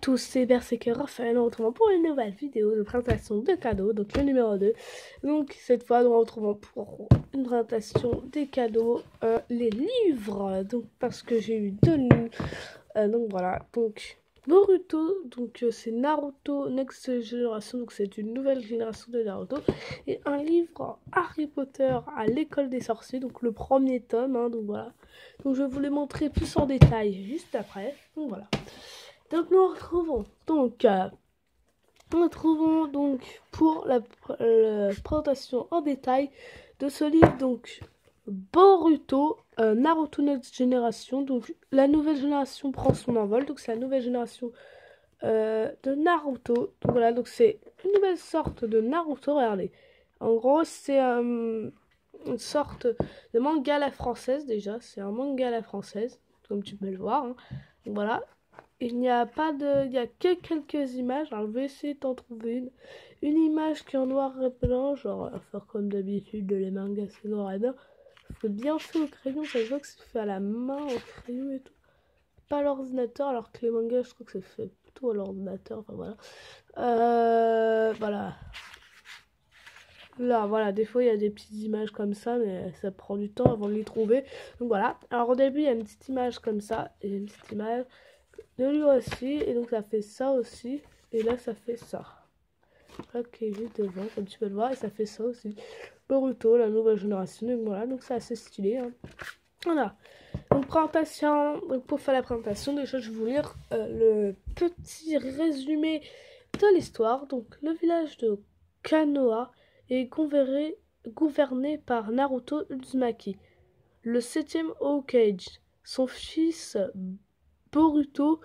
tous, c'est Berserker Raphaël, on se retrouve pour une nouvelle vidéo de présentation de cadeaux, donc le numéro 2. Donc cette fois nous retrouvons pour une présentation des cadeaux, les livres, donc parce que j'ai eu 2 livres, donc voilà, donc Boruto, donc c'est Naruto Next Generation, donc c'est une nouvelle génération de Naruto, et un livre Harry Potter à l'école des sorciers, donc le premier tome, donc voilà. Donc je vais vous les montrer plus en détail juste après, donc voilà. Donc nous retrouvons donc pour la présentation en détail de ce livre, donc Boruto, Naruto Next Generation. Donc la nouvelle génération prend son envol, donc c'est la nouvelle génération de Naruto. Donc voilà, donc c'est une nouvelle sorte de Naruto. Regardez, en gros c'est une sorte de manga à la française. Déjà c'est un manga à la française, comme tu peux le voir, hein. Donc voilà. Il n'y a pas de... Il n'y a que quelques images. Alors, je vais essayer d'en trouver une. Une image qui est en noir et blanc. Genre, à faire comme d'habitude, les mangas, c'est noir et blanc. C'est bien fait au crayon. Ça se voit que c'est fait à la main, au crayon et tout. Pas à l'ordinateur. Alors que les mangas, je trouve que c'est fait plutôt à l'ordinateur. Enfin, voilà. Voilà. Là, voilà. Des fois, il y a des petites images comme ça. Mais ça prend du temps avant de les trouver. Donc, voilà. Alors, au début, il y a une petite image comme ça. Et une petite image de lui aussi, et donc ça fait ça aussi, et là ça fait ça. Ok, juste devant, comme tu peux le voir, et ça fait ça aussi. Boruto, la nouvelle génération, donc voilà, donc c'est assez stylé, hein. Voilà. Donc présentation, donc pour faire la présentation, déjà je vais vous lire le petit résumé de l'histoire. Donc le village de Konoha est gouverné par Naruto Uzumaki, le 7e Hokage. Son fils Boruto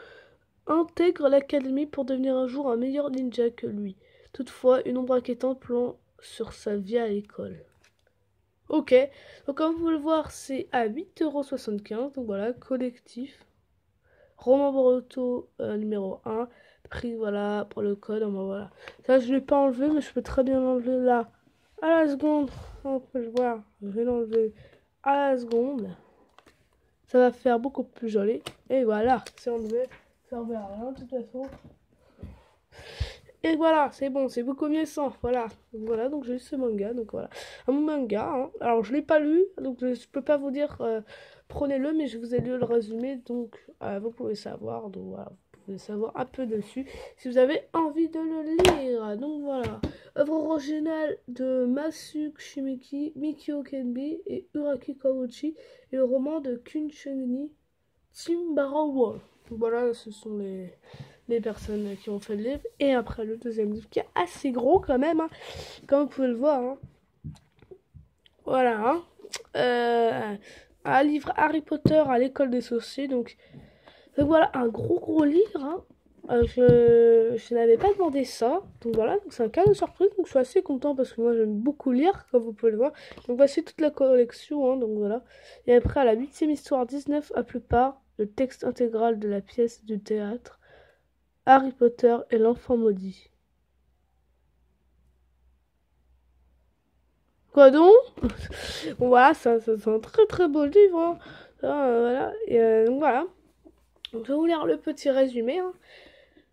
intègre l'académie pour devenir un jour un meilleur ninja que lui. Toutefois, une ombre inquiétante plane sur sa vie à l'école. Ok, donc comme vous pouvez le voir, c'est à 8,75 €, donc voilà, collectif. Roman Boruto numéro 1, prix voilà, pour le code, voilà. Ça je ne l'ai pas enlevé, mais je peux très bien l'enlever là. À la seconde, on peut le voir, je vais l'enlever à la seconde. Ça va faire beaucoup plus joli. Et voilà, c'est enlevé. Ça ne à rien de toute façon. Et voilà, c'est bon, c'est beaucoup mieux sans. Voilà, donc voilà, donc j'ai lu ce manga, donc voilà. Un manga, hein. Alors je l'ai pas lu, donc je peux pas vous dire prenez-le, mais je vous ai lu le résumé, donc vous pouvez savoir, donc voilà, vous pouvez savoir un peu dessus si vous avez envie de le lire. Donc voilà, œuvre originale de Masu Shimiki, Mikio Kenbi et Uraki Kawuchi, et le roman de Kun Chun-ni Timbarawa. Voilà, ce sont les personnes qui ont fait le livre. Et après le deuxième livre qui est assez gros quand même, hein, comme vous pouvez le voir, hein. Voilà, hein. Un livre Harry Potter à l'école des sorciers, donc voilà, un gros livre, hein. Je n'avais pas demandé ça, donc voilà, donc c'est un cadeau surprise, donc je suis assez content parce que moi j'aime beaucoup lire, comme vous pouvez le voir. Donc voici toute la collection, hein, donc voilà. Et après à la 8e histoire 19 à plus part, le texte intégral de la pièce du théâtre Harry Potter et l'enfant maudit. Quoi donc? Bon, voilà, c'est un très beau livre, hein. Voilà, et donc voilà. Donc, je vais vous lire le petit résumé, hein.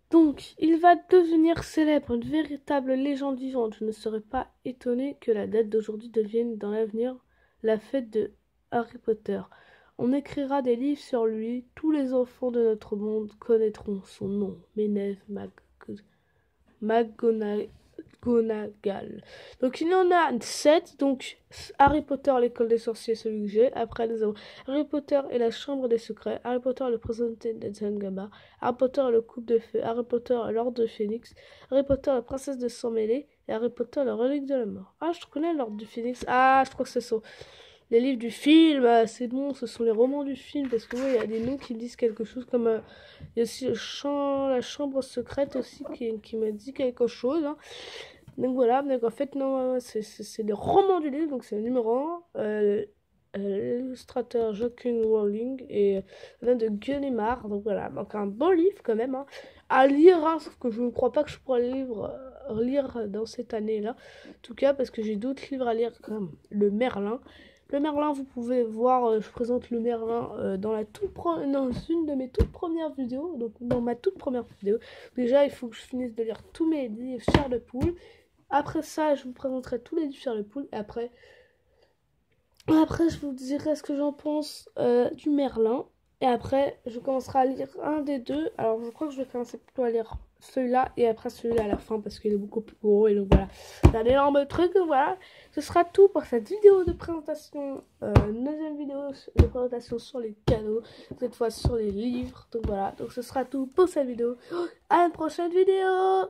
Donc, il va devenir célèbre, une véritable légende vivante. Je ne serais pas étonné que la date d'aujourd'hui devienne dans l'avenir la fête de Harry Potter. On écrira des livres sur lui, tous les enfants de notre monde connaîtront son nom. Ménève McGonagall. Donc il y en a 7. Donc Harry Potter, l'école des sorciers, celui que j'ai. Après nous avons Harry Potter et la chambre des secrets, Harry Potter et le présenté d'Enzangama, Harry Potter et le coupe de feu, Harry Potter et l'ordre de Phénix, Harry Potter et la princesse de sang mêlé, et Harry Potter et la relique de la mort. Ah, je connais l'ordre du Phénix. Ah, je crois que ce sont les livres du film. C'est bon, ce sont les romans du film, parce que il y a des noms qui me disent quelque chose, comme il y a aussi la chambre secrète aussi qui me dit quelque chose, hein. Donc voilà, donc en fait non, c'est les romans du livre, donc c'est le numéro 1. L'illustrateur Joaquin Rowling et vient de Gallimard. Donc voilà, donc un bon livre quand même, hein, à lire, hein, sauf que je ne crois pas que je pourrais lire dans cette année-là. En tout cas, parce que j'ai d'autres livres à lire comme Le Merlin. Le Merlin, vous pouvez voir, je présente le Merlin dans une de mes toutes premières vidéos. Donc dans ma toute première vidéo. Déjà, il faut que je finisse de lire tous mes livres Chair de poule. Après ça, je vous présenterai tous les livres Chair de poule. Et après, je vous dirai ce que j'en pense du Merlin. Et après, je commencerai à lire un des deux. Alors, je crois que je vais commencer plutôt à lire celui-là et après celui-là à la fin parce qu'il est beaucoup plus gros. Et donc voilà, c'est un énorme truc. Donc voilà, ce sera tout pour cette vidéo de présentation. Deuxième vidéo de présentation sur les cadeaux. Cette fois sur les livres. Donc voilà, donc ce sera tout pour cette vidéo. À une prochaine vidéo.